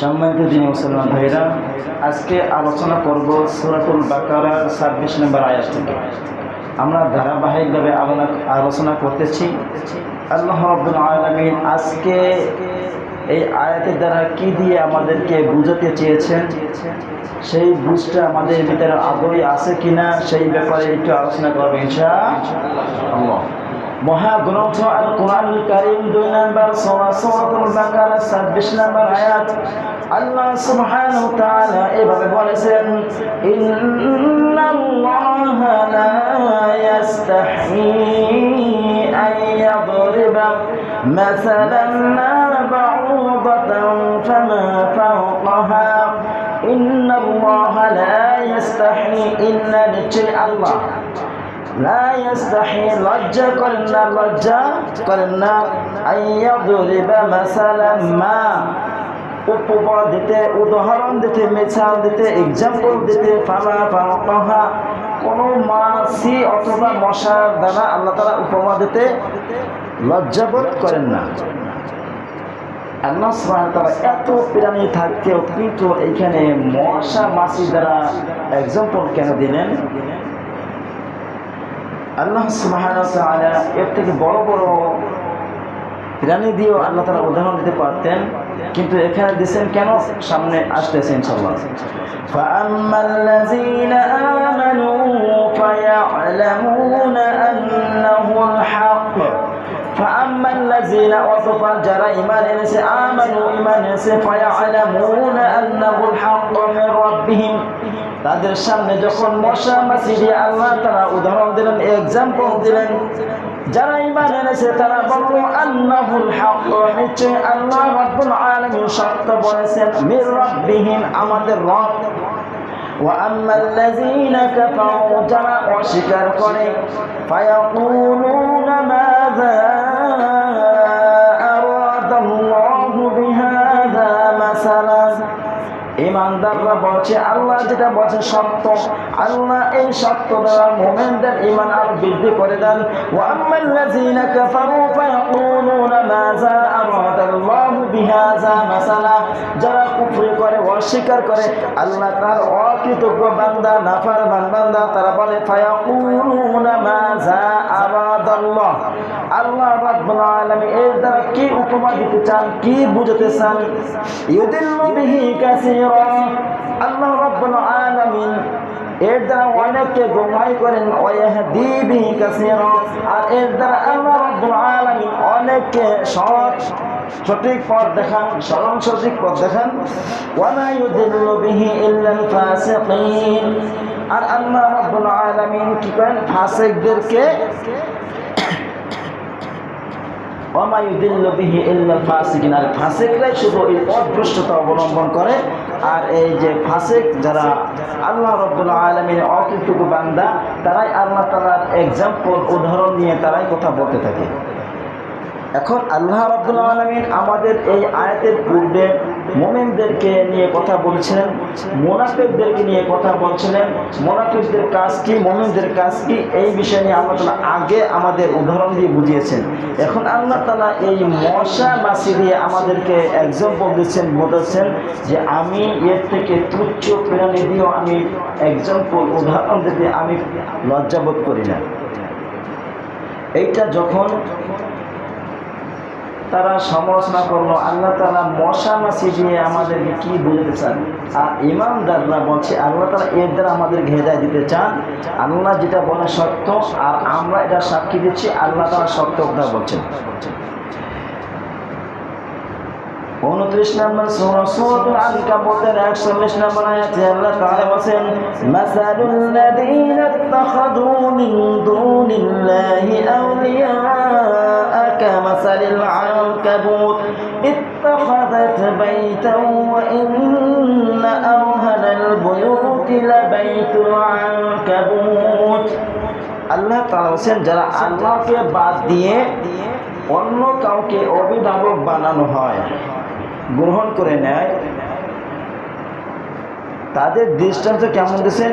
সম্মানিত দিনী মুসলমান ভাইরা, আজকে আলোচনা করব সূরাতুল বাকারার ২৬ নম্বর আয়াত থেকে। আমরা ধারাবাহিকভাবে আলোচনা করতেছি। আল্লাহ রাব্বুল আলামিন আজকে এই আয়াতের দ্বারা কি দিয়ে আমাদেরকে বুঝাতে চেয়েছেন, সেই বুঝটা আমাদের ভিতরে আদৌ আছে কিনা সেই ব্যাপারে একটু আলোচনা করবো ইনশাআল্লাহ। মহাগ্রন্থ আল কোরআনুল কারীম ২ নম্বর সূরা সূরাতুল বাকারা ২৬ নম্বর আয়াত। আল্লাহ সুবহানাহু ওয়া তাআলা এভাবে বলেছেন, ইন্নাল্লাহা লা ইস্তাহি আন ইয়াদরিবা মাসালান মা বাউদাতান ফামা ফাওকাহা। ইন্নাল্লাহা লা ইস্তাহি, ইন্না নিশ্চয় আল্লাহ, লা ইস্তাহি লজ্জা করেন না আইয়াদরিবা মাসালাম মা, উপমা দিতে, উদাহরণ দিতে, মিসাল দিতে, এক্সাম্পল দিতে, ফামা ফাওকাহা, কোনো মাছি অথবা মশার দ্বারা আল্লাহ তাআলা উপমা দিতে লজ্জাবোধ করেন না। আল্লাহ সুবহানাহু ওয়া তাআলা এত প্রাণী থাকতেও কিন্তু এইখানে মশা মাছি দ্বারা এক্সাম্পল কেন দিলেন? আল্লাহ সুবহানাহু ওয়া তাআলা এর থেকে বড় বড় প্রাণী দিয়েও আল্লাহ তাআলা উদাহরণ দিতে পারতেন, কিন্তু এখানে দিয়েছেন কেন? সামনে আসতেছে ইনশাআল্লাহ। ফাআম্মাল্লাযীনা আমানু ফায়া'লামুনা আন্নাহুল হক। ফাআম্মাল্লাযীনা, অতঃপর যারা ঈমান এনেছে, আমানু ঈমান এনেছে, ফায়া'লামুনা আন্নাহুল হক মির রাব্বিহিম, তাদের সামনে যখন মশা মাছি দিয়ে আল্লাহ তাআলা উদাহরণ দিলেন, এক্সাম্পল দিলেন, যারা ঈমান এনেছে তারা বলল আন্নাহুল হক, নিশ্চয় আল্লাহ রাব্বুল আলামিন সত্য বলেছেন, মির রাব্বিহিম, আমাদের রব। ওয়া আম্মাল্লাযীনা কাফারু, যারা অস্বীকার করে, ফায়াকুলুনা মাযা আরাদাল্লাহু বিহাযা মাসালান। ঈমানদাররা বলছে আল্লাহ যেটা বলছে সত্য, আল্লাহ এই সত্য দ্বারা মুমিনদের ঈমান আর বৃদ্ধি করে দেন। ওয়া আম্মাল্লাযীনা কাফারু ফায়াকুলুনা মাযা আরাদাল্লাহু বিহাযা মাসালা, যারা কুফরি করে, অস্বীকার করে, আল্লাহ তার অকৃতজ্ঞ বান্দা, নাফরমান বান্দা, তারা বলে ফায়াকুলুনা মাযা আরাদাল্লাহ, আল্লাহ রাব্বুল আলামিন এর দ্বারা কি উপমা দিতে চান, কি বুঝাতে চান? ইউদিল্লু বিহি কাসীরা, আল্লাহ রাব্বুল আলামিন এর দ্বারা অনেককে গোমরাহ করেন, ওয়াহদি বিহি কাসীরা, আর এর দ্বারা আল্লাহ রাব্বুল আলামিন অনেককে সঠিক পথ দেখান, সরল সঠিক পথ দেখান। ওয়া মা ইউদিল্লু বিহি ইল্লাল ফাসিকিন, আর আল্লাহ রাব্বুল আলামিন কি করেন? ফাসিকদেরকে, ওয়া মা ইউদিল্লু বিহি ইল্লাল ফাসিকিন, আর ফাসিকরাই শুধু এই পথভ্রষ্টতা অবলম্বন করে। আর এই যে ফাসিক যারা আল্লাহ রাব্বুল আলামিনের অকৃতজ্ঞ বান্দা, তারাই আল্লাহ তাআলার এক্সাম্পল, উদাহরণ নিয়ে তারাই কথা বলতে থাকে। এখন আল্লাহ রাব্বুল আলামিন আমাদের এই আয়াতের পূর্বে মুমিনদেরকে নিয়ে কথা বলছিলেন, মুনাফিকদেরকে নিয়ে কথা বলছিলেন। মুনাফিকদের কাজ কি, মুমিনদের কাজ কি, এই বিষয় নিয়ে আল্লাহ তাআলা আগে আমাদের উদাহরণ দিয়ে বুঝিয়েছেন। এখন আল্লাহ তাআলা এই মশা মাছি দিয়ে আমাদেরকে এক্সাম্পল দিচ্ছেন, বলছেন যে আমি এর থেকে তুচ্ছ প্রাণী দিয়েও আমি এক্সাম্পল, উদাহরণ দিতে আমি লজ্জাবোধ করি না। এইটা যখন তারা সমালোচনা করলো, আল্লাহ তাআলা মশা মাছি দিয়ে আমাদেরকে কি বুঝাতে চান? আর ঈমানদাররা বলছে আল্লাহ তাআলা এর দ্বারা আমাদেরকে হেদায়েত দিতে চান। আল্লাহ যেটা বলে সত্য, আর আমরা এটা সাক্ষী দিচ্ছি আল্লাহ তাআলা সত্য কথা বলছেন। 29 নম্বর সূরা সূরাতুল আনকাবুতের 41 নম্বর আয়াতে আল্লাহ তাআলা বলেন, মাসালুল লাযীনা ইত্তাখাযু মিন দুনিল্লাহি আউলিয়া কামাসালিল আনকাবুত ইত্তাখাযাত বাইতান ওয়া ইন্না আওহানাল বুয়ুতি লাবাইতুল আনকাবুত। আল্লাহ তাআলা বলেন যারা আল্লাহকে বাদ দিয়ে অন্য কাউকে অভিভাবক বানানো হয়, গ্রহণ করে নেয়, তাদের দৃষ্টান্ত কেমন দিয়েছেন?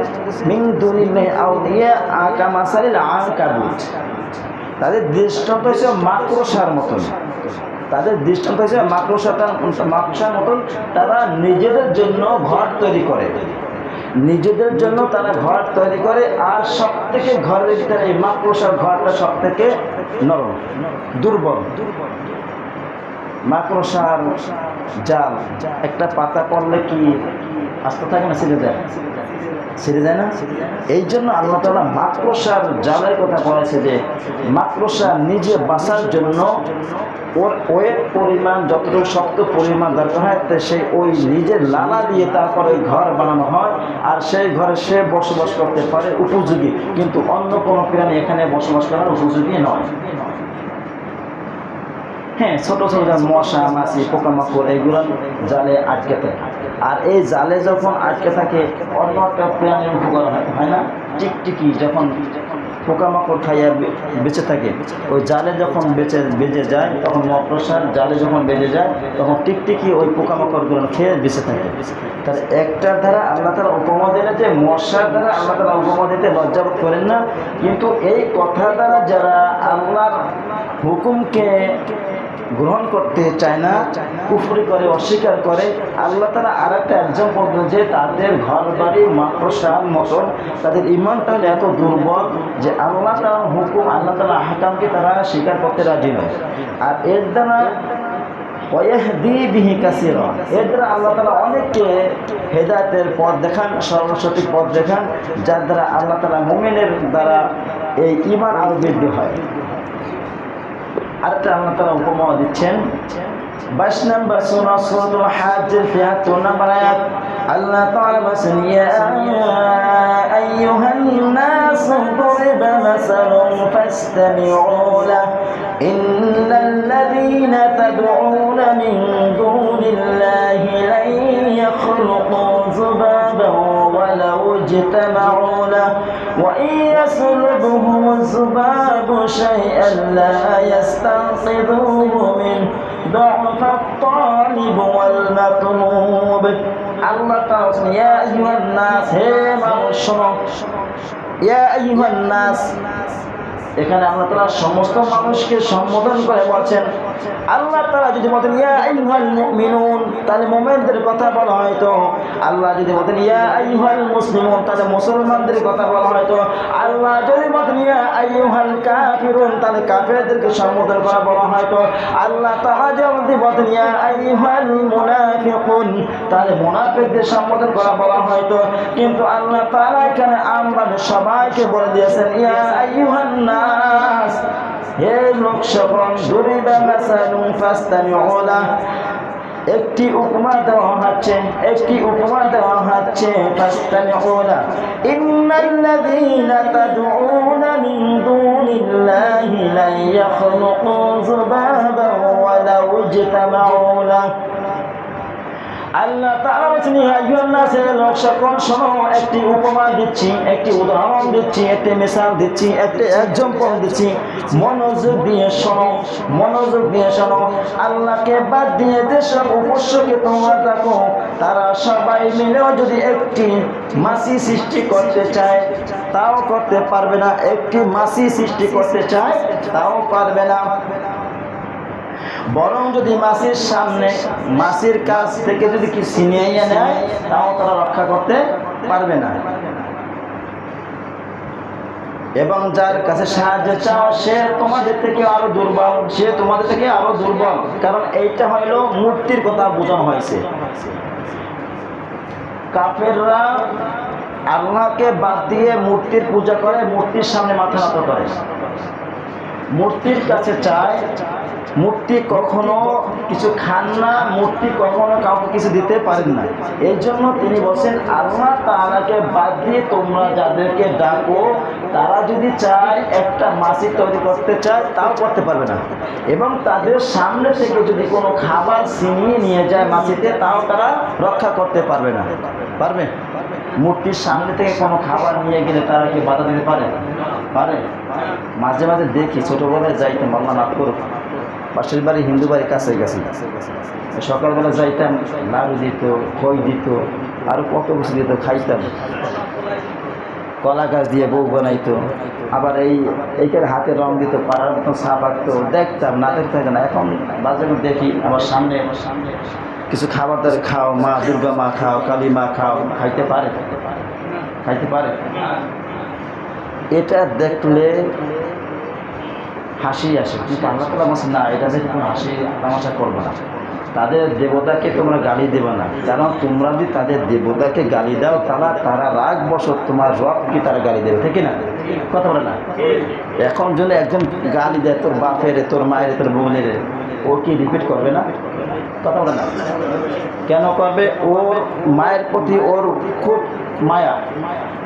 মিন দুনিল্লাহি আউলিয়া কামাসালিল আনকাবুত, তাদের দৃষ্টান্ত হচ্ছে মাকড়সার মতন। তাদের দৃষ্টান্ত হিসেবে মাকড়সার মতন তারা নিজেদের জন্য ঘর তৈরি করে, নিজেদের জন্য তারা ঘর তৈরি করে। আর সব থেকে ঘরের ভিতরে এই মাকড়সার ঘরটা সব থেকে নরম, দুর্বল। মাকড়সার জাল একটা পাতা পড়লে কি আস্তে থাকে না, ছিঁড়ে যায়, ছিঁড়ে যায় না? এই জন্য আল্লাহ তাআলা মাকড়সার জালের কথা বলেছে যে মাকড়সা নিজে বাঁচার জন্য ওর ওয়েট পরিমাণ যতটুকু শক্ত পরিমাণ দরকার হয় সেই ওই নিজের লালা দিয়ে তারপরে ওই ঘর বানানো হয়, আর সেই ঘরে সে বসবাস করতে পারে উপযোগী, কিন্তু অন্য কোনো প্রাণী এখানে বসবাস করার উপযোগী নয়। হ্যাঁ, ছোট ছোট মশা মাছি পোকামাকড় এগুলো জালে আটকে থাকে, আর এই জালে যখন আটকে থাকে অন্য একটা প্রাণীর উপকার হয় না? টিকটিকি যখন পোকামাকড় খাইয়া বেঁচে থাকে, ওই জালে যখন বেজে যায় তখন মাকড়সার জালে যখন বেজে যায় তখন টিকটিকি ওই পোকামাকড়গুলো খেয়ে বেঁচে থাকে। তাহলে একটার দ্বারা আল্লাহ তাআলা উপমা দিলে যে মশার দ্বারা আল্লাহ তাআলা উপমা দিতে লজ্জাবোধ করেন না, কিন্তু এই কথা দ্বারা যারা আল্লাহর হুকুমকে গ্রহণ করতে চায় না, কুফরি করে, অস্বীকার করে, আল্লাহ তাআলা আর একটা এক্সাম্পল যে তাদের ঘর বাড়ি মাকড়সার মতন, তাদের ইমানটা এত দুর্বল যে আল্লাহ তাআলার হুকুম, আল্লাহ তাআলার আহকামকে তারা স্বীকার করতে রাজি নয়। আর এর দ্বারা ওয়াহদি বিহি কাসীরা, এর দ্বারা আল্লাহ তাআলা অনেককে হেদায়েতের পথ দেখান, সঠিক পথ দেখান, যার দ্বারা আল্লাহ তাআলা মুমিনের দ্বারা এই ঈমান আরো বৃদ্ধি হয়। আরেকটা আল্লাহ তাআলা উপমা দিচ্ছেন 22 নম্বর সূরা সূরাতুল হাজ্জের 73 নম্বর আয়াত। আল্লাহ তাআলা বলেন ইয়া আইয়ুহান নাস দুরিবা মাসালুন ফাসতামিউ লাহু ইন্নাল্লাযীনা তাদউনা মিন দুনিল্লাহি লান ইয়াখলুকু যুবাবান ওয়ালাউ ইজতামাউ লাহু ওয়া ইন ইয়াসলুবহুমু যুবাবু শাইআন লা ইয়াস্তানকিদুহু মিন ضعف الطالب والمطلوب। আল্লাহ তাআলা ইয়া আইয়ুহান নাস, হে মানুষ শোনো, ইয়া আইয়ুহান নাস, এখানে আল্লাহ তাআলা সমস্ত মানুষকে সম্বোধন করে বলছেন। আল্লাহ তাআলা যদি বলেন ইয়া আইয়ুহাল মুমিনুন, তাহলে মুমিনদের কথা বলা হয়তো। আল্লাহ যদি বলেন ইয়া আইয়ুহাল মুসলিমুন, তাহলে মুসলমানদের কথা বলা হয়তো। আল্লাহ যদি বলেন ইয়া আইয়ুহাল কাফিরুন, তাহলে কাফেরদেরকে সম্বোধন করা বলা হয়তো। আল্লাহ তাআলা যদি বলেন ইয়া আইয়ুহাল মুনাফিকুন, তাহলে মুনাফিকদের সম্বোধন করা বলা হয়তো। কিন্তু আল্লাহ তাআলা এখানে আমরা সবাইকে বলে দিয়েছেন ইয়া আইয়ুহান নাস, হে লোক সকল, দুরিবা মাসালুন ফাসতামিউ লাহু, একটি উপমা দেওয়া হচ্ছে, একটি উপমা দেওয়া হচ্ছে ফাসতামিউ লাহু ইন্নাল্লাযীনা তাদউনা মিন দুনিল্লাহি লা ইয়াখলুকু যুবাবান ওয়ালাউ ইজতামাউ লাহু। আল্লাহ তাআলা বলেন ইয়া আইয়ুহান নাস, লোক সকল শোনো, একটি উপমা দিচ্ছি, একটি উদাহরণ দিচ্ছি, একটি মিসাল দিচ্ছি, একটি এক্সাম্পল দিচ্ছি, মনোযোগ দিয়ে শোনো, মনোযোগ দিয়ে শোনো। আল্লাহকে বাদ দিয়ে যেসব উপাস্যকে তোমরা দেখো, তারা সবাই মিলেও যদি একটি মাছি সৃষ্টি করতে চায় তাও করতে পারবে না, একটি মাছি সৃষ্টি করতে চায় তাও পারবে না। বরং যদি মাছির সামনে, মাছির কাছ থেকে যদি কি ছিনিয়ে নেয় তাও তারা রক্ষা করতে পারবে না। এবং যার কাছে সাহায্য চাও সে তোমাদের থেকে আরো দুর্বল, সে তোমাদের থেকে আরো দুর্বল। কারণ এইটা হইল মূর্তির কথা বোঝানো হয়েছে। কাফেররা আল্লাহকে বাদ দিয়ে মূর্তির পূজা করে, মূর্তির সামনে মাথা নত করে, মূর্তির কাছে চায়। মূর্তি কখনো কিছু খান না, মূর্তি কখনো কাউকে কিছু দিতে পারেন না। এই জন্য তিনি বলছেন আল্লাহ তাআলাকে বাদ দিয়ে তোমরা যাদেরকে ডাকো, তারা যদি চায় একটা মাছি তৈরি করতে চায় তাও করতে পারবে না। এবং তাদের সামনে থেকে যদি কোনো খাবার ছিনিয়ে নিয়ে যায় মাছিতে, তাও তারা রক্ষা করতে পারবে না। পারবে? মূর্তির সামনে থেকে কোনো খাবার নিয়ে গেলে তারা কি বাধা দিতে পারে? পারে? মাঝে মাঝে দেখি, ছোটোবেলায় যাইতাম, আল্লাহ মাফ করুক, পাশের বাড়ি হিন্দু বাড়ির কাছে গেছি, সকালবেলা যাইতাম, লাড়ু দিত, খই দিত, আরও কত কিছু দিত, খাইতাম। কলা গাছ দিয়ে বউ বানাইতো, আবার এইটার হাতে রং দিত, পাড়ার মতন সাপ আঁকতো, দেখতাম না দেখতে না। এখন বাজারে দেখি আমার সামনে কিছু খাবার দাবার খাও, মা দুর্গা মা খাও, কালী মা খাও, খাইতে পারে? খাইতে পারে? এটা দেখলে হাসি আসে, কিন্তু আল্লাহ তাআলা বলছেন না, এটা দেখে কোনো হাসি তামাশা করবে না। তাদের দেবতাকে তোমরা গালি দেবে না, কারণ তোমরা যদি তাদের দেবতাকে গালি দাও তারা রাগ বসত তোমার রবকে তারা গালি দেবে, ঠিক না? কথা বলে না? এখন যদি একজন গালি দেয় তোর বাপের, তোর মায়ের, তোর বোনের, ও কি রিপিট করবে না? কথা বলে না? কেন করবে? ওর মায়ের প্রতি ওর খুব মায়া,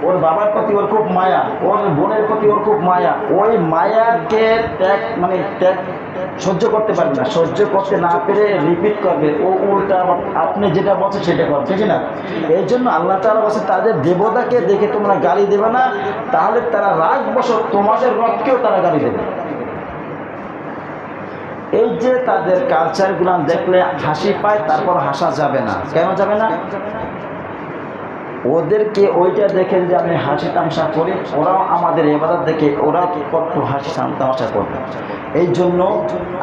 ওর বাবার প্রতি ওর খুব মায়া, ওর বোনের প্রতি ওর খুব মায়া। ওই মায়াকে ত্যাগ সহ্য করতে পারবে না, সহ্য করতে না পেরে রিপিট করবে, ও উল্টা আপনি যেটা বলছেন সেটা করবে, ঠিক না? এই জন্য আল্লাহ তাআলা বলছে তাদের দেবতাকে দেখে তোমরা গালি দেবে না, তাহলে তারা রাগ বসত তোমাদের রবকেও তারা গালি দেবে। এই যে তাদের কালচারগুলো দেখলে হাসি পায়, তারপর হাসা যাবে না। কেন যাবে না? ওদেরকে ওইটা দেখে যে আমি হাসি তামাশা করি, ওরাও আমাদের ইবাদত দেখে ওরা কত হাসি তামাশা করবে। এই জন্য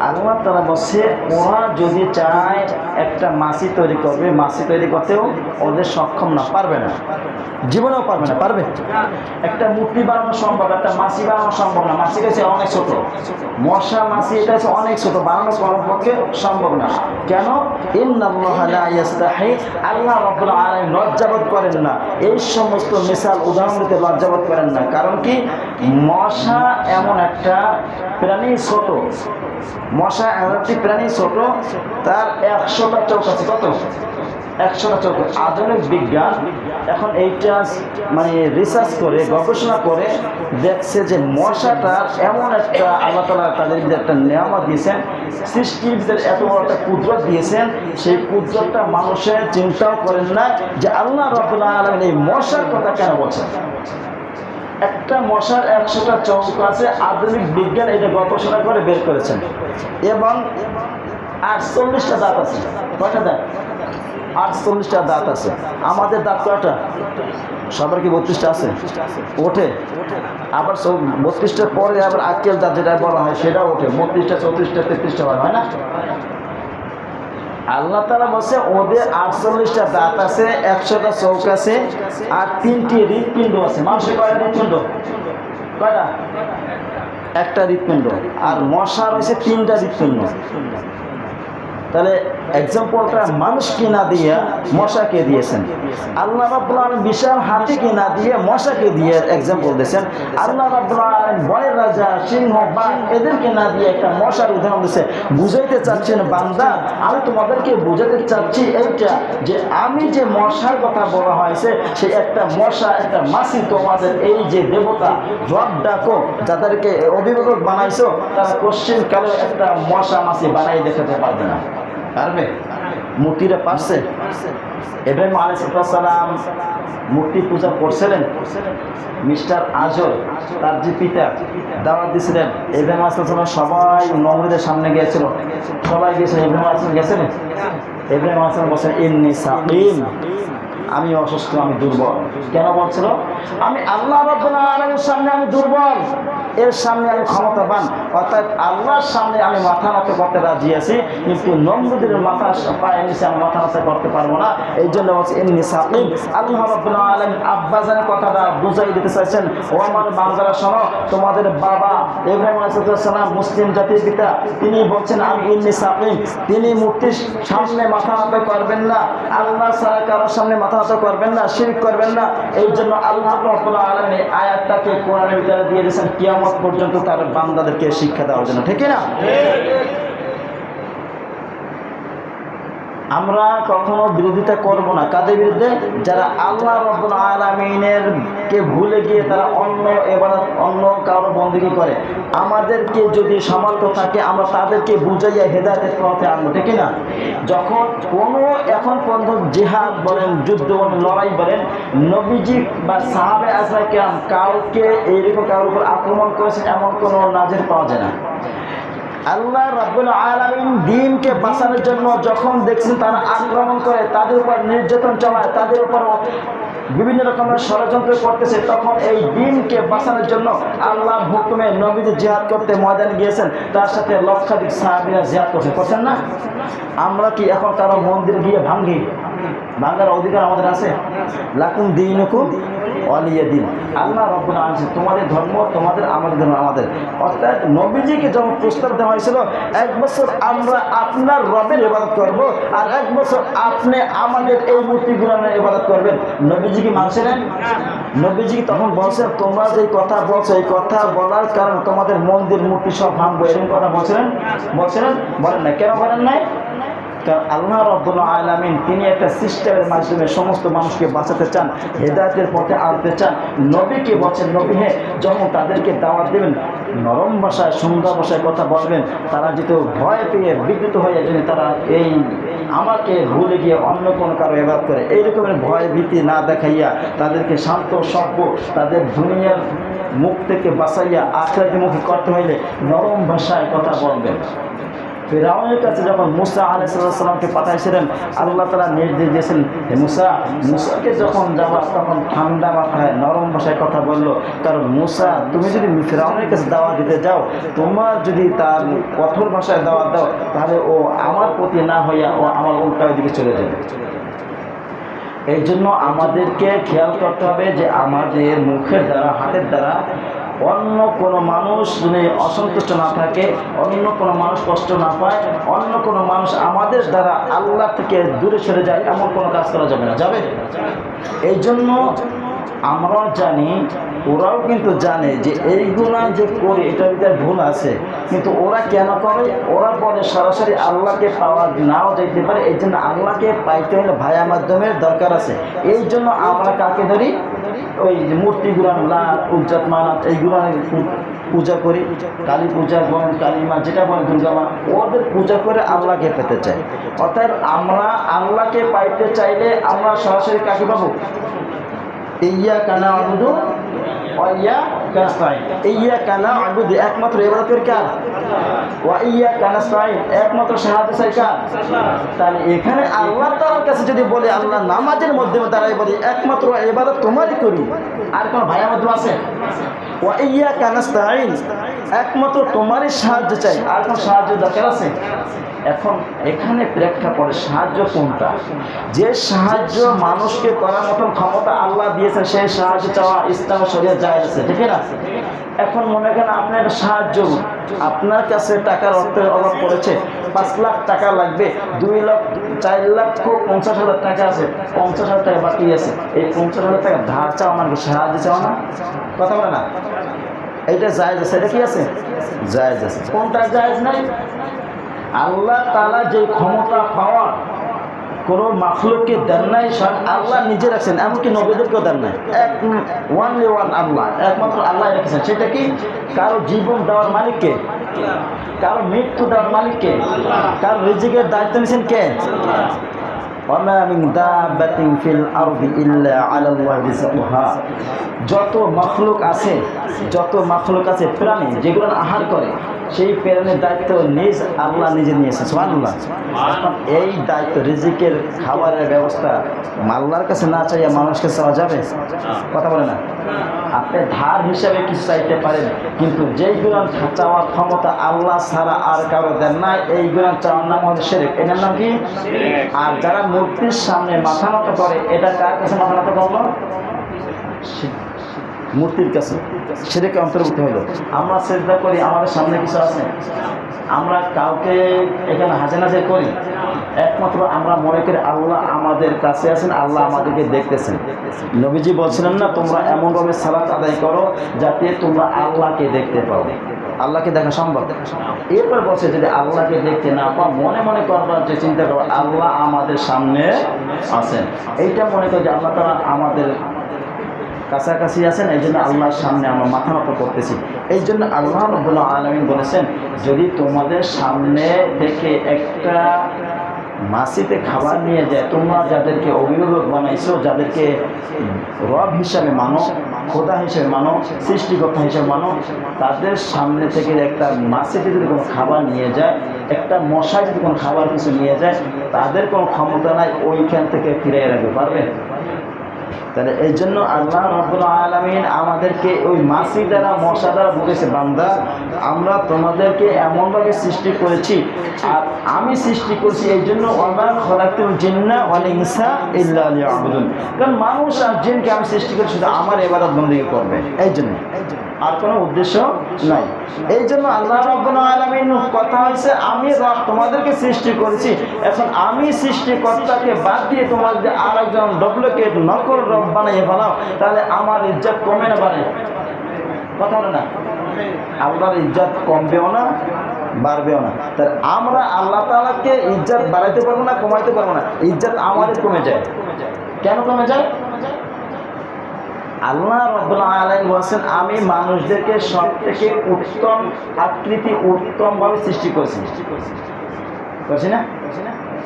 আল্লাহ তাআলা বলছে ওরা যদি চায় একটা মাছি তৈরি করবে, মাছি তৈরি করতেও ওদের সক্ষম না, পারবে না, জীবনেও পারবে না। পারবে? একটা মূর্তি বানানো সম্ভব, একটা মাছি বানানো সম্ভব না। মাছি কাছে অনেক ছোট, মশা মাছি এটা হচ্ছে অনেক ছোট, বানানো করার পক্ষে সম্ভব না। কেন? ইন্নাল্লাহা লা ইস্তাহি, আল্লাহ রাব্বুল আলামিন লজ্জাবোধ করেন না এই সমস্ত মিসাল উদাহরণ দিতে, লজ্জাবোধ করেন না। কারণ কি? মশা এমন একটা প্রাণী ছোট, মশা এমন একটি প্রাণী ছোট, তার 100টা চোখ আছে। কত? 100টা চোখ। আধুনিক বিজ্ঞান এখন এইটা রিসার্চ করে, গবেষণা করে দেখছে যে মশাটা এমন একটা, আল্লাহ তাআলা তাদের ভিতরে একটা নিয়ামত দিয়েছেন, সৃষ্টির ভিতরে এত বড় একটা কুদরত দিয়েছেন, সেই কুদরতটা মানুষের চিন্তাও করেন না যে আল্লাহ রাব্বুল আলামিন এই মশার কথা কেন বলছেন। একটা মশার 100টা চোখ আছে, আধুনিক বিজ্ঞান এটা গবেষণা করে বের করেছেন, এবং 48টা দাঁত আছে। কয়টা দাঁত? 48টা দাঁত আছে। আমাদের দাঁত কয়টা? সবার কি 32টা আছে? ওঠে। আবার 32টার পরে আবার আক্কেল দাঁত যেটা বলা হয় সেটা ওঠে, 32টা, 34টা, 33টা হয় না? আল্লাহ তাআলা বলছে ওদের 48টা দাঁত আছে, 100টা চোখ আছে, আর 3টি হৃৎপিণ্ড আছে। মানুষের কয়টা হৃৎপিণ্ড? কয়টা? একটা হৃৎপিণ্ড। আর মশার হয়েছে 3টা হৃৎপিণ্ড। তাহলে এক্সাম্পলটা মানুষকে না দিয়ে মশাকে দিয়েছেন। আল্লাহ রাব্বুল আলামিন বিশাল হাতিকে না দিয়ে মশাকে দিয়ে এক্সাম্পল দিয়েছেন। আল্লাহ রাব্বুল আলামিন বনের রাজা, সিংহ, বাঘ এদেরকে না দিয়ে একটা মশার উদাহরণ দিয়েছে। বুঝাইতে চাচ্ছেন বান্দা, আমি তোমাদেরকে বুঝাতে চাচ্ছি এইটা যে আমি যে মশার কথা বলা হয়েছে, সেই একটা মশা, একটা মাছি তোমাদের এই যে দেবতা রব ডাকো, যাদেরকে অভিভাবক বানাইছো, তারা কোশ্চিন কালে একটা মশা মাছি বানাই দেখাতে পারবে না। পারবে? মূর্তিরা পারছে? ইব্রাহিম আলাইহিস সালাম মূর্তি পূজা করছিলেন। মিস্টার আজর তার যে পিতা দাওয়াত দিয়েছিলেন, ইব্রাহিম আলাইহিস সালাম সবাই নমরুদের সামনে গিয়েছিল, সবাই গিয়েছিলেন। ইব্রাহিম আলাইহিস সালাম গেছেন? ইব্রাহিম আলাইহিস সালাম বলছেন ইন্নী সাকিম, আমি অসুস্থ, আমি দুর্বল। কেন বলছিল? আমি আল্লাহ রাব্বুল আলামিনের সামনে আমি দুর্বল, এর সামনে আমি ক্ষমতাবান, অর্থাৎ আল্লাহর সামনে আমি মাথা নত করতে রাজি আছি, কিন্তু নমরুদের মাথা পায়ের নিচে আমি মাথা নত করতে পারবো না। এই জন্য বলছি ইন্নী সাকিম। আল্লাহ রাব্বুল আলামিন আব্বাজানের কথাটা বুঝাই দিতে চাইছেন, ও আমার বান্দারা শোনো, তোমাদের বাবা ইব্রাহিম আলাইহিস সালাম মুসলিম জাতির পিতা, তিনি বলছেন আমি ইন্নী সাকিম। তিনি মূর্তির সামনে মাথা নত করবেন না, আল্লাহ ছাড়া কারোর সামনে মাথা নত করবেন না, শিরক করবেন না। এই জন্য আল্লাহ রাব্বুল আলামিন এই আয়াতটাকে কোরআনের ভিতরে দিয়ে দিয়েছেন কিয়ামত পর্যন্ত তার বান্দাদেরকে শিক্ষা দেওয়ার জন্য, ঠিক না? আমরা কখনো বিরোধিতা করব না। কাদের বিরুদ্ধে? যারা আল্লাহ রাব্বুল আলামিনের কে ভুলে গিয়ে তারা অন্য ইবাদত, অন্য কারো বন্দেগী করে। আমাদেরকে যদি সামর্থ্য থাকে আমরা তাদেরকে বুঝাইয়া হেদায়েতের পথে আনবো, ঠিক না? যখন কোনো এখন পর্যন্ত জিহাদ বলেন, যুদ্ধ বলেন, লড়াই বলেন, নবীজি বা সাহাবে আজরায়ে কিরাম কাউকে এইরকম কারোর উপর আক্রমণ করেছেন এমন কোনো নাজির পাওয়া যায় না। আল্লাহ রাব্বুল আলামিন দ্বীনকে বাঁচানোর জন্য যখন দেখছেন তারা আক্রমণ করে, তাদের উপর নির্যাতন চালায়, তাদের উপর বিভিন্ন রকমের ষড়যন্ত্র করতেছে, তখন এই দ্বীনকে বাঁচানোর জন্য আল্লাহর হুকুমে নবীজি জিহাদ করতে ময়দানে গিয়েছেন, তার সাথে লক্ষাধিক সাহাবীরা জিহাদ করছেন না? আমরা কি এখন কারো মন্দির গিয়ে ভাঙি? ভাঙার অধিকার আমাদের আছে? লাকুম দীনুকুম ওয়ালিয়া দিন। আল্লাহ রাব্বুল আলামিন তোমাদের ধর্ম তোমাদের, আমাদের ধর্ম আমাদের। অর্থাৎ নবীজিকে যখন প্রস্তাব দেওয়া হয়েছিল 1 বছর আমরা আপনার রবের ইবাদত করব, আর 1 বছর আপনি আমাদের এই মূর্তিগুলোর ইবাদত করবেন, নবীজি কি মানছিলেন? নবীজি তখন বলছেন তোমরা যে কথা বলছো এই কথা বলার কারণ তোমাদের মন্দির মূর্তি সব ভাঙবো, এরকম কথা বলছিলেন? বলেন না। কেন বলেন নাই? কারণ আল্লাহ রাব্বুল আলামিন তিনি একটা সিস্টেমের মাধ্যমে সমস্ত মানুষকে বাঁচাতে চান, হেদায়েতের পথে আনতে চান। নবীকে বলছেন নবী হ্যাঁ, যখন তাদেরকে দাওয়াত দেবেন নরম ভাষায় সুন্দর ভাষায় কথা বলবেন, তারা যেহেতু ভয় পেয়ে বিদ্যুৎ হয়ে যেন তারা এই আমাকে ভুলে গিয়ে অন্য কোনো কারো ইবাদত করে, এই রকমের ভয় ভীতি না দেখাইয়া তাদেরকে শান্ত সভ্য, তাদের দুনিয়ার মুখ থেকে বাঁচাইয়া আখিরাতমুখী করতে হইলে নরম ভাষায় কথা বলবেন। ফিরআউনের কাছে যখন মুসা আলাইহিস সালামকে পাঠাইছিলেন, আল্লাহ তাআলা নির্দেশ দিয়েছেন হে মুসাকে যখন যাওয়া তখন ঠান্ডা মাথায় নরম ভাষায় কথা বললো। কারণ মুসা তুমি যদি ফিরআউনের কাছে দাওয়াত দিতে যাও, তোমার যদি তার কঠোর ভাষায় দাওয়াত দাও, তাহলে ও আমার প্রতি না হইয়া ও আমার উল্টা দিকে চলে যাবে। এই জন্য আমাদেরকে খেয়াল করতে হবে যে আমাদের মুখের দ্বারা হাতের দ্বারা অন্য কোনো মানুষ যদি অসন্তুষ্ট না থাকে, অন্য কোনো মানুষ কষ্ট না পায়, অন্য কোনো মানুষ আমাদের দ্বারা আল্লাহ থেকে দূরে সরে যায়, এমন কোনো কাজ করা যাবে না। যাবে? এই জন্য আমরাও জানি, ওরাও কিন্তু জানে যে এইগুলা যে করে এটার ভিতরে ভুল আছে, কিন্তু ওরা কেন করে? ওরা বলে সরাসরি আল্লাহকে পাওয়া নাও যেতে পারে, এই জন্য আল্লাহকে পাইতে হলে ভায়া মাধ্যমের দরকার আছে। এই জন্য আমরা কাকে ধরি? ওই মূর্তিগুলো উজ্জাত মানাত এইগুলো পূজা করি, কালী পূজা বলেন, কালীমা যেটা বলেন, দুর্গা মা, ওদের পূজা করে আল্লাহকে পেতে চাই। অর্থাৎ আমরা আল্লাহকে পাইতে চাইলে আমরা সরাসরি কাকে পাবো? ইয়াকা না'বুদু ওয়া ইয়াকা নাস্তাঈন। ইয়াকা না'বুদু একমাত্র ইবাদত করে কার? ওয়া ইয়াকা নাস্তাঈন একমাত্র সাহায্য চাই কার? তাহলে এখানে আল্লাহ তাআলার কাছে যদি বলে, আল্লাহ নামাজের মাধ্যমে দাঁড়াই বলি একমাত্র ইবাদত তোমারই করি, আর কোন ভাইয়া মাধ্যম আছে? ওয়া ইয়াকা নাস্তাঈন একমাত্র তোমারই সাহায্য চাই, আর কোন সাহায্য দরকার আছে? এখন এখানে প্রেক্ষাপটে সাহায্য কোনটা? যে সাহায্য মানুষকে করার মতন ক্ষমতা আল্লাহ দিয়েছেন, সেই সাহায্য চাওয়া ইসলাম শরীয়ত জায়েজ আছে, ঠিক না? এখন মনে করেন আপনার সাহায্য, আপনার কাছে টাকার অর্থের অভাব পড়েছে, 5 লাখ টাকা লাগবে, 2,04,50,000 টাকা আছে, 50,000 টাকা বাকি আছে, এই 50,000 টাকা ধার চাওয়া মানে সাহায্য চাওয়া না? কথা বলে না? এইটা জায়েজ আছে, এটা কি আছে? জায়েজ আছে। কোনটা জায়েজ নাই? আল্লাহ তাআলা যে ক্ষমতা পাওয়ার কোনো মাখলুককে দেন নাই, আল্লাহ নিজে রাখছেন, এমনকি নবীদেরকেও দেন নাই। ওয়ানলি ওয়ান আল্লাহ, একমাত্র আল্লাহ রেখেছেন। সেটা কি? কারো জীবন দেওয়ার মালিককে, কারো মৃত্যু দেওয়ার মালিককে, কারো রিজিকের দায়িত্ব নিয়েছেন কে? ওয়ামা মিন দাব্বাতিন ফিল আরদি ইল্লা আলাল্লাহি রিজকুহা। যত মাখলুক আছে প্রাণী যেগুলো আহার করে, সেই প্রাণীর দায়িত্ব নিজ আল্লাহ নিজে নিয়েছে। সুবহানাল্লাহ। এখন এই দায়িত্ব রিজিকের খাবারের ব্যবস্থা আল্লাহর কাছে না চাইয়া মানুষকে চাওয়া যাবে? কথা বলে না? আপনি ধার হিসাবে কিছু চাইতে পারেন, কিন্তু যেইগুলো চাওয়ার ক্ষমতা আল্লাহ ছাড়া আর কারো দেন না, এইগুলো চাওয়ার নাম হচ্ছে শিরক। এটার নাম কি? আর যারা মূর্তির সামনে মাথা নত করে, এটা কার কাছে মাথা নত করলো? মূর্তির কাছে। শিরকে অন্তর্ভুক্ত হইল। আমরা সিজদা করি, আমাদের সামনে কিছু আছে, আমরা কাউকে এখানে হাজির নাজির করি, একমাত্র আমরা মনে করি আল্লাহ আমাদের কাছে আছেন, আল্লাহ আমাদেরকে দেখতেছেন। নবীজি বলছিলেন না, তোমরা এমনভাবে সালাত আদায় করো যাতে তোমরা আল্লাহকে দেখতে পাও। আল্লাহকে দেখা সম্ভব? এরপর বলছে যদি আল্লাহকে দেখতে না পাও, মনে মনে করবার যে চিন্তা করো আল্লাহ আমাদের সামনে আছেন, এইটা মনে করো যে আল্লাহ তাআলা আমাদের কাছাকাছি আছেন, এই জন্য আল্লাহর সামনে আমরা মাথা নত করতেছি। এই জন্য আল্লাহ রাব্বুল আলামিন বলেছেন, যদি তোমাদের সামনে থেকে একটা মাসিতে খাবার নিয়ে যায়, তোমরা যাদেরকে অভিভাবক বানাইছো, যাদেরকে রব হিসাবে মানো, খোদা হিসেবে মানো, সৃষ্টিকর্তা হিসেবে মানো, তাদের সামনে থেকে একটা মাসিতে যদি কোনো খাবার নিয়ে যায়, একটা মশায় যদি কোনো খাবার কিছু নিয়ে যায়, তাদের কোনো ক্ষমতা নাই ওইখান থেকে ফিরে রাখতে পারবে। তাহলে এই জন্য আল্লাহ রাব্বুল আলামিন আমাদেরকে ওই মাছি দ্বারা, মশা দ্বারা বলেছে, বান্দা আমরা তোমাদেরকে এমনভাবে সৃষ্টি করেছি, আর আমি সৃষ্টি করছি এই জন্য ওয়া খালাকতুল জিন্না ওয়াল ইনসা ইল্লা লিয়াবুদুন, কারণ মানুষ আর জিনকে আমি সৃষ্টি করেছি শুধু আমার ইবাদত বন্দেগী করবে, এই জন্য, আর কোনো উদ্দেশ্য নাই। এই জন্য আল্লাহ রাব্বুল আলামিন কথা হয়েছে, আমি রব তোমাদেরকে সৃষ্টি করেছি, এখন আমি সৃষ্টিকর্তাকে বাদ দিয়ে তোমার যদি আর একজন ডুপ্লিকেট নকল রব বানিয়ে ফেলাও, তাহলে আমার ইজ্জত কমে না বাড়ে? কথা বলে না, আল্লাহর ইজ্জত কমবেও না বাড়বেও না। তাহলে আমরা আল্লাহ তাআলাকে ইজ্জত বাড়াইতে পারবো না, কমাইতে পারবো না, ইজ্জত আমাদের কমে যায়। কেন কমে যায়? আল্লাহ রাব্বুল আলামিন বলেন, আমি মানুষদেরকে সব থেকে উত্তম আকৃতি, উত্তমভাবে সৃষ্টি করেছি, করছি না?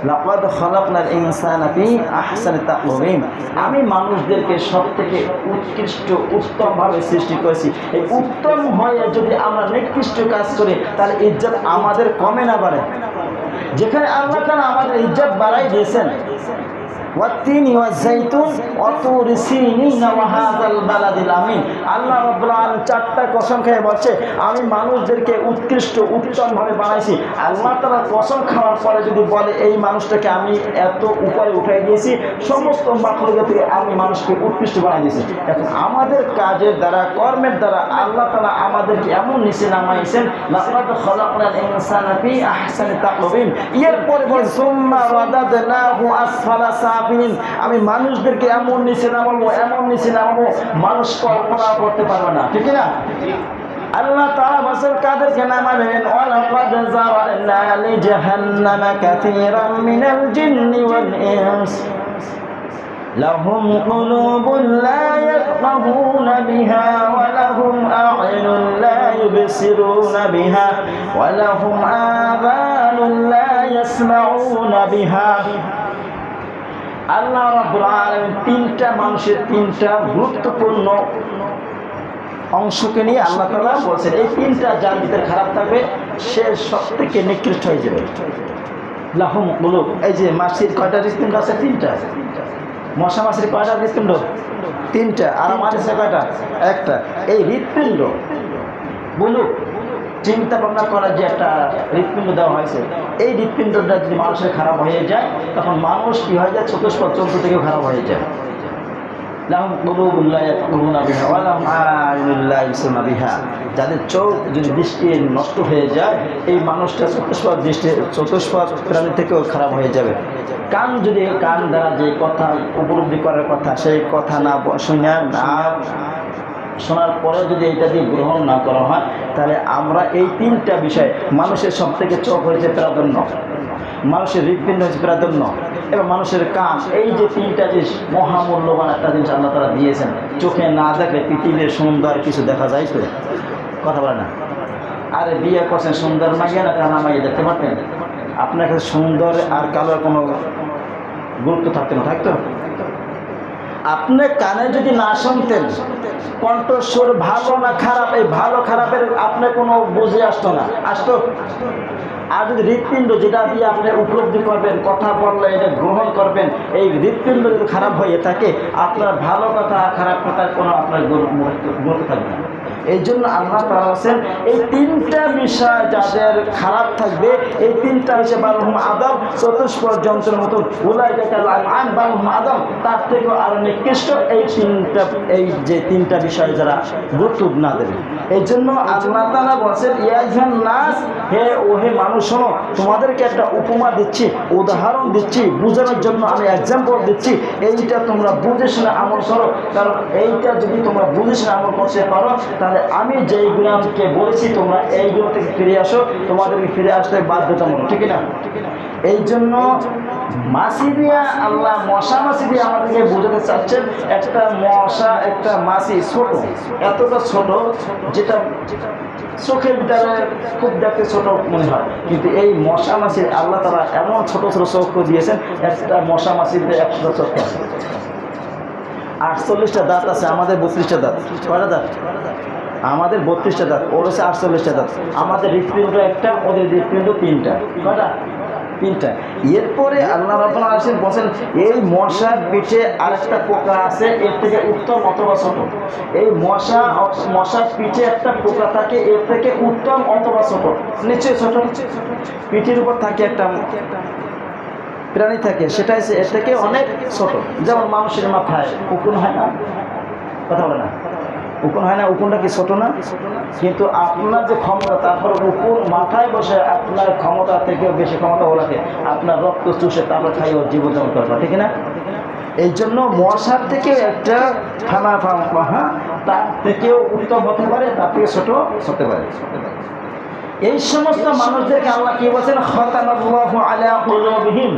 লাকাদ খালাকনাল ইনসানা ফি আহসানি তাকওয়িম, আমি মানুষদেরকে সব থেকে উৎকৃষ্ট উত্তমভাবে সৃষ্টি করেছি। এই উত্তম হয়ে যদি আমরা নিকৃষ্ট কাজ করি, তাহলে ইজ্জত আমাদের কমে না বাড়ে? যেখানে আল্লাহ তাআলা আমাদের ইজ্জত বাড়াই দিয়েছেন, ওয়াত্তিনি ওয়াজ্জাইতুন ওয়া তুরি সিনিন ওয়া হাযাল বালাদিল আমিন, আল্লাহ রাব্বুল আলামিন চারটা কসম খেয়ে বলছে আমি মানুষদেরকে উৎকৃষ্ট উত্তমভাবে বানাইছি। আল্লাহ তাআলা কসম খাওয়ার পরে যদি বলে এই মানুষটাকে আমি এত উপরে উঠাই দিয়েছি, সমস্ত মাখলুক থেকে আমি মানুষকে উৎকৃষ্ট বানাই দিয়েছি। এখন আমাদের কাজের দ্বারা, কর্মের দ্বারা আল্লাহ তাআলা আমাদেরকে এমন নিচে নামাইছেন, লাকাদ খালাকনাল ইনসানা ফি আহসানি তাকওয়িম, এরপরে বলে সুম্মা রাদাদনাহু আসফালা সাফিলিন, আমি মানুষদেরকে এমন নিচে নামাবো, এমন নিচে নামাবো, মানুষ কল্পনা করতে পারবে না, ঠিক না? আল্লাহ তাআলা বলেন কাদেরকে নামাবেন, ওয়ালাকাদ যারানা লিজাহান্নামা কাসীরাম মিনাল জিন্নি ওয়াল ইনস লাহুম কুলুবুন লা ইয়াফকাহুনা বিহা ওয়া লাহুম আ'য়ুনুন লা ইউবসিরুনা বিহা ওয়া লাহুম আযানুন লা ইয়াসমাউনা বিহা। আল্লাহ রাব্বুল আলামিন তিনটা মানুষের তিনটা গুরুত্বপূর্ণ অংশকে নিয়ে আল্লাহ তাআলা বলছেন, এই তিনটা যার ভিতরে খারাপ থাকবে সে সব থেকে নিকৃষ্ট হয়ে যাবে। লাহুম কুলুব, এই যে মাছির কয়টা হৃৎপিণ্ড আছে? তিনটা। মশা মাছির কয়টা হৃৎপিণ্ড? তিনটা। আর আমাদের কয়টা? একটা। এই হৃৎপিণ্ড বলু চিন্তা ভাবনা করার যে একটা হৃৎপিণ্ড দেওয়া হয়েছে, এই হৃৎপিণ্ডটা যদি মানুষের খারাপ হয়ে যায়, তখন মানুষ কি হয়ে যায়? চতুষ্পদ জন্তু থেকেও খারাপ হয়ে যায়। লাহুম কুলুবুন লা ইয়াফকাহুনা বিহা ওয়া লাহুম আ'য়ুনুন লা ইউবসিরুনা বিহা, যাদের চোখ যদি দৃষ্টি নষ্ট হয়ে যায়, এই মানুষটা চতুষ্পদ প্রাণী থেকেও খারাপ হয়ে যাবে। কান যদি, কান দ্বারা যে কথা উপলব্ধি করার কথা, সেই কথা না শুনে, না শোনার পরে যদি এটা দিয়ে গ্রহণ না করা হয়, তাহলে আমরা এই তিনটা বিষয়, মানুষের সব থেকে চোখ হয়েছে প্রাধান্য, মানুষের হৃৎপিণ্ড হয়েছে প্রাধান্য, এবং মানুষের কান, এই যে তিনটা জিনিস মহামূল্যবান একটা জিনিস আল্লাহ তাআলা দিয়েছেন। চোখে না দেখলে পৃথিবীর সুন্দর কিছু দেখা যায় তো? কথা বলে না? আরে বিয়ে করছেন সুন্দর মাগিয়া না কানা মাগিয়ে দেখতে পারতেন? আপনার কাছে সুন্দর আর কালোর কোনো গুরুত্ব থাকতো না? থাকতো? আপনি কানে যদি না শুনতেন কণ্ঠস্বর ভালো না খারাপ, এই ভালো খারাপের আপনার কোনো বুঝে আসতো না? আসতো? আর যদি হৃৎপিণ্ড, যেটা দিয়ে আপনি উপলব্ধি করবেন, কথা বললে এটা গ্রহণ করবেন, এই হৃৎপিণ্ড যদি খারাপ হয়ে থাকে, আপনার ভালো কথা খারাপ কথার কোনো আপনার গুরুত্ব থাকবে না। এই জন্য আল্লাহ তাআলা বলেন, এই তিনটা বিষয় যাদের খারাপ থাকবে, এই তিনটা হচ্ছে বালহুম আদম, চতুষ্পদ যন্ত্রের মতন, উলাইকা কাল আনআম বালহুম আদম, তার থেকেও আরো নিকৃষ্ট। এই যে তিনটা বিষয় যারা গুরুত্ব না দেবে, এই জন্য আল্লাহ তাআলা বলেন, ইয়া আইয়ুহান নাস, হে মানুষ শোনো, তোমাদেরকে একটা উপমা দিচ্ছি, উদাহরণ দিচ্ছি, বোঝানোর জন্য আমি এক্সাম্পল দিচ্ছি, এইটা তোমরা বুঝে শুনে আমল করো। কারণ এইটা যদি তোমরা বুঝে শুনে আমল করতে পারো, তাহলে আমি যেইগুলোকে বলেছি তোমরা এইগুলো থেকে ফিরে আসো, তোমাদেরকে ফিরে আসতে বাধ্যতামূলক, ঠিক না? এই জন্য মাছি দিয়া আল্লাহ মশা মাছি দিয়ে আমাদেরকে বোঝাতে চাচ্ছেন একটা মশা একটা মাছি ছোট, এতটা ছোট যেটা চোখের ভিতরে খুব দেখতে ছোট মনে হয়, কিন্তু এই মশা মাছির আল্লাহ তারা এমন ছোট ছোট চোখ দিয়েছেন, একটা মশা মাছির 100টা চোখ আছে, 48টা দাঁত আছে, আমাদের 32টা দাঁত। কয়টা দাঁত? আমাদের 32টা দাঁত, ওর হচ্ছে 48টা দাঁত। আমাদের হৃৎপিণ্ড একটা, ওদের হৃৎপিণ্ড 3টা। কয়টা? 3টা। এরপরে আল্লাহ রাব্বুল আলামিন বলেন এই মশার পেটে আরেকটা পোকা আছে, এর থেকে উত্তম অথবা ছোট। এই মশার পিঠে একটা পোকা থাকে, এর থেকে উত্তম অথবা ছোট, নিশ্চয়ই ছোট। পিঠের উপর থাকে একটা প্রাণী থাকে, সেটা হচ্ছে এর থেকে অনেক ছোট। যেমন মানুষের মাথায় উকুন হয় না, কথা বলে না, উকুন হয় না, উকুনটা কি ছোট না? কিন্তু আপনার যে ক্ষমতা, তারপর উকুন মাথায় বসে আপনার ক্ষমতা থেকেও বেশি ক্ষমতা ওলাকে আপনার রক্ত চুষে তারপর খাইও জীবনযাপন করবে, ঠিক না? এই জন্য মশার থেকে একটা তার থেকেও উত্তম হতে পারে, তার থেকে ছোট হতে পারে। এই সমস্ত মানুষদেরকে আল্লাহ কি বলছেন? খাতামাল্লাহু আলা কুলুবিহিম।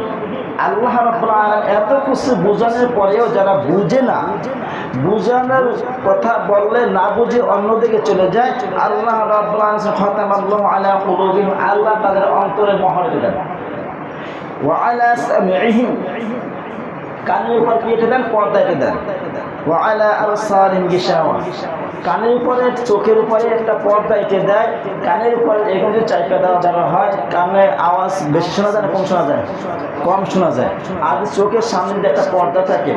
আল্লাহ রাব্বুল আলামিন এত কিছু বোঝানোর পরেও যারা বুঝে না, বুঝানোর কথা বললে না বুঝে অন্যদিকে চলে যায়, আল্লাহ রাব্বুল আলামিন খাতামাল্লাহু আলা কুলুবিহিম, আল্লাহ তাদের অন্তরে মোহর দিয়ে দেন। ওয়া আলা সামিইহিম, কানের উপর কি এটা দেন? পর্দা এটা দেন। ওয়া আলা আবসারিহিম গিশাওয়া, কানের উপরে চোখের উপরে একটা পর্দা এঁটে দেয়। কানের উপরে এখানে যে চাইপা দেওয়া হয়, কানে আওয়াজ বেশি শোনা যায় না কম শোনা যায়? কম শোনা যায়। আর চোখের সামনে যে একটা পর্দা থাকে,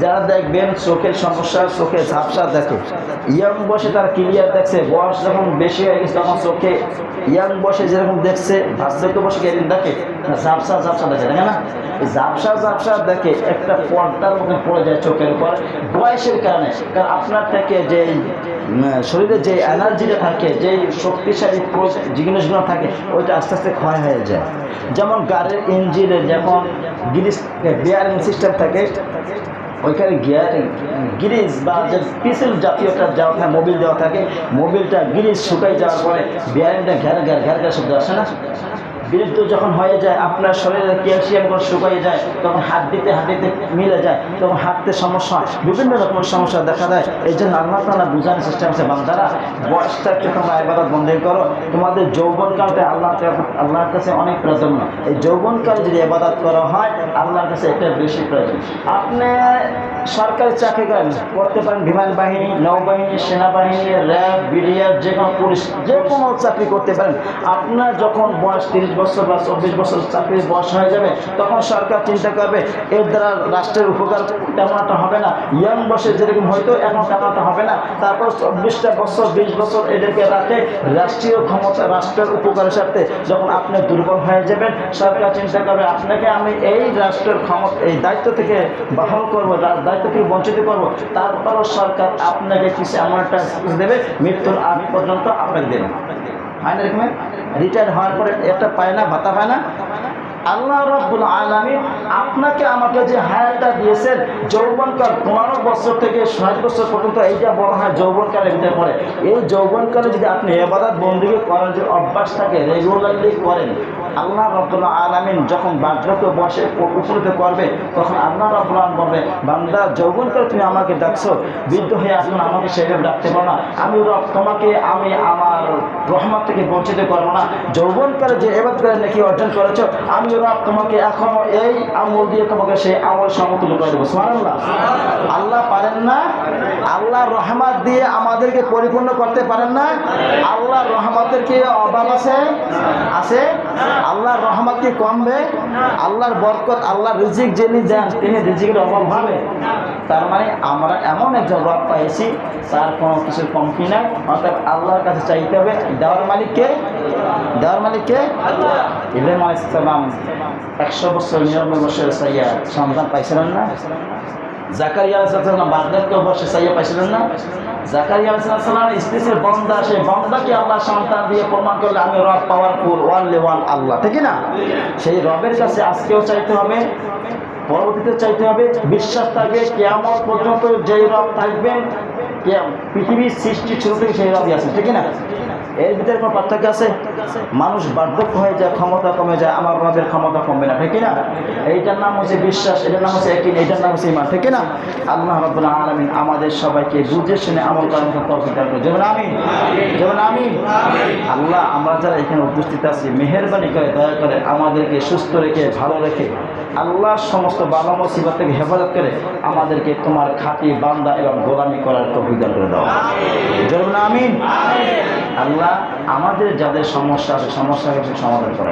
যারা দেখবেন চোখের সমস্যা, চোখে ঝাপসা দেখে, ইয়াং বসে তার ক্লিয়ার দেখছে, বয়স যখন বেশি হয়ে গেছে তখন চোখে ইয়াং বসে যেরকম দেখছে, ভাস্কর্য বসে কেদিন দেখে ঝাপসা ঝাপসা দেখে, দেখে না? এই ঝাপসা ঝাপসা দেখে একটা পর্দার মধ্যে পড়ে যায় চোখের উপর বয়সের কারণে। কারণ আপনার থেকে যে শরীরে যে এনার্জিটা থাকে, যে শক্তিশালী জিনিসগুলো থাকে, ওইটা আস্তে আস্তে ক্ষয় হয়ে যায়। যেমন গাড়ির ইঞ্জিনের যখন বিয়ারিং সিস্টেম থাকে, ওইখানে গিরিজ বা যে পিসেল জাতীয়টা দেওয়া থাকে, মোবিল দেওয়া থাকে, মোবিলটা গিরিজ শুকাই যাওয়ার পরে বিয়ারিংটা ঘের ঘের শব্দ আসে না? বিরুদ্ধ যখন হয়ে যায়, আপনার শরীরে ক্যালসিয়ামগুলো শুকিয়ে যায়, তখন হাড্ডিতে মিলে যায়, তখন হাঁটতে সমস্যা হয়, বিভিন্ন রকমের সমস্যা দেখা দেয়। এই জন্য আল্লাহ তাআলা বোঝানোর চেষ্টা করছে, বান্দারা বয়স থাকতে তোমরা ইবাদত বন্ধ করো, তোমাদের যৌবনকালটা আল্লাহর কাছে অনেক প্রয়োজন। এই যৌবনকালে যদি ইবাদত করা হয়, আল্লাহর কাছে এটা বেশি প্রয়োজন। আপনি সরকারি চাকরি করতে পারেন, বিমান বাহিনী, নৌবাহিনী, সেনাবাহিনী, র্যাব, বিডিআর, যে কোনো পুলিশ, যে কোনো চাকরি করতে পারেন। আপনার যখন বয়স 30 বছর বা 24 বছর চাকরির বয়স হয়ে যাবে, তখন সরকার চিন্তা করবে এর দ্বারা রাষ্ট্রের উপকার তেমন একটা হবে না। ইয়াং বয়সে যেরকম হয়তো এখন তেমন একটা হবে না, তারপর 24টা বছর 20 বছর এদেরকে রাখে রাষ্ট্রীয় ক্ষমতা, রাষ্ট্রের উপকারের স্বার্থে। যখন আপনি দুর্বল হয়ে যাবেন, সরকার চিন্তা করবে আপনাকে আমি এই রাষ্ট্রের ক্ষমতা, এই দায়িত্ব থেকে বাহাল করবো, দায়িত্ব থেকে বঞ্চিত করবো। তারপরও সরকার আপনাকে কিছু এমন একটা দেবে, মৃত্যুর আগ পর্যন্ত আপনাকে দেবে। হয় না এরকম? রিটায়ার হওয়ার পরে একটা পায় না, ভাতা পায় না। আল্লাহ রাব্বুল আলামিন আপনাকে আমাকে যে হায়াতটা দিয়েছেন, যৌবনকাল 15 বছর থেকে 60 বছর পর্যন্ত, এইটা বলা হয় যৌবনকালের ভিতরে পড়ে। এই যৌবনকালে যদি আপনি ইবাদত বন্দেগী করার যে অভ্যাস থাকে, রেগুলারলি করেন, আল্লাহ রাব্বুল আলামিন যখন বার্ধক্য বয়সে উপনীত করবে, তখন আল্লাহ রাব্বুল আলামিন বলবে, বান্দা যৌবনকালে তুমি আমাকে ডাকছো, বৃদ্ধ হয়ে এখন আমাকে সেভাবে ডাকতে পারো না, আমি রব তোমাকে আমি আমার রহমত থেকে বঞ্চিত করবো না। যৌবনকালে যে ইবাদত করে নাকি অর্জন করেছো, আমি রব তোমাকে এখনো এই আমল দিয়ে তোমাকে সেই আমল সমতুল্য করে দেবো। সুবহানাল্লাহ। আল্লাহ পারেন না? আল্লাহর রহমত দিয়ে আমাদেরকে পরিপূর্ণ করতে পারেন না? আল্লাহর রহমতের কি অভাব আছে? আছে? আল্লাহর রহমত কি কমবে? আল্লাহর বরকত, আল্লাহর রিজিক যিনি দেন, তিনি রিজিকের অভাব হবে? তার মানে আমরা এমন একজন রব পাইছি, তার কোনো কিছু কমতি নাই। অর্থাৎ আল্লাহর কাছে চাইতে হবে। দেওয়ার মালিককে? দেওয়ার মালিককে? ইব্রাহিম আলাইহিস সালাম 100 বছর 99 বছরের চাইয়া সন্তান পাইছিলেন না? জাকারিয়া আলাইহিস সালাম বার্ধক্য বয়সে চাইয়া পাইছিলেন না? জাকারিয়া আলাইহিস সালামের স্ত্রীর বান্দা, সেই বান্দাকে আল্লাহ সন্তান দিয়ে প্রমাণ করলে আমি রব পাওয়ারফুল, ওয়ানলি ওয়ান আল্লাহ, ঠিক না? সেই রবের কাছে আজকেও চাইতে হবে, পরবর্তীতে চাইতে হবে। বিশ্বাস থাকবে কিয়ামত পর্যন্ত যেই রব থাকবেন, পৃথিবীর সৃষ্টি শুরু থেকে সেই রবই আছে, ঠিক না? এর ভিতরে কোনো পার্থক্য আছে? মানুষ বার্ধক্য হয়ে যায়, ক্ষমতা কমে যায়, আমার রবের ক্ষমতা কমবে না, ঠিক না? এইটার নাম হচ্ছে বিশ্বাস, এটার নাম হচ্ছে ইয়াকিন, এইটার নাম হচ্ছে ঈমান, ঠিক না? আল্লাহ রাব্বুল আলামিন আমাদের সবাইকে বুঝে শুনে আমল করার মতো তৌফিক দান করুন। যেমন আমিন, যেমন আমিন। আল্লাহ, আমরা যারা এখানে উপস্থিত আছি, মেহেরবানি করে দয়া করে আমাদেরকে সুস্থ রেখে ভালো রেখে আল্লাহ সমস্ত বালা মুসিবত থেকে হেফাজত করে আমাদেরকে তোমার খাঁটি বান্দা এবং গোলামি করার তৌফিক দান করে দাও। যেমন আমিন। আল্লাহ, আমাদের যাদের সমস্যা আছে সমস্যাকে সমাধান করে।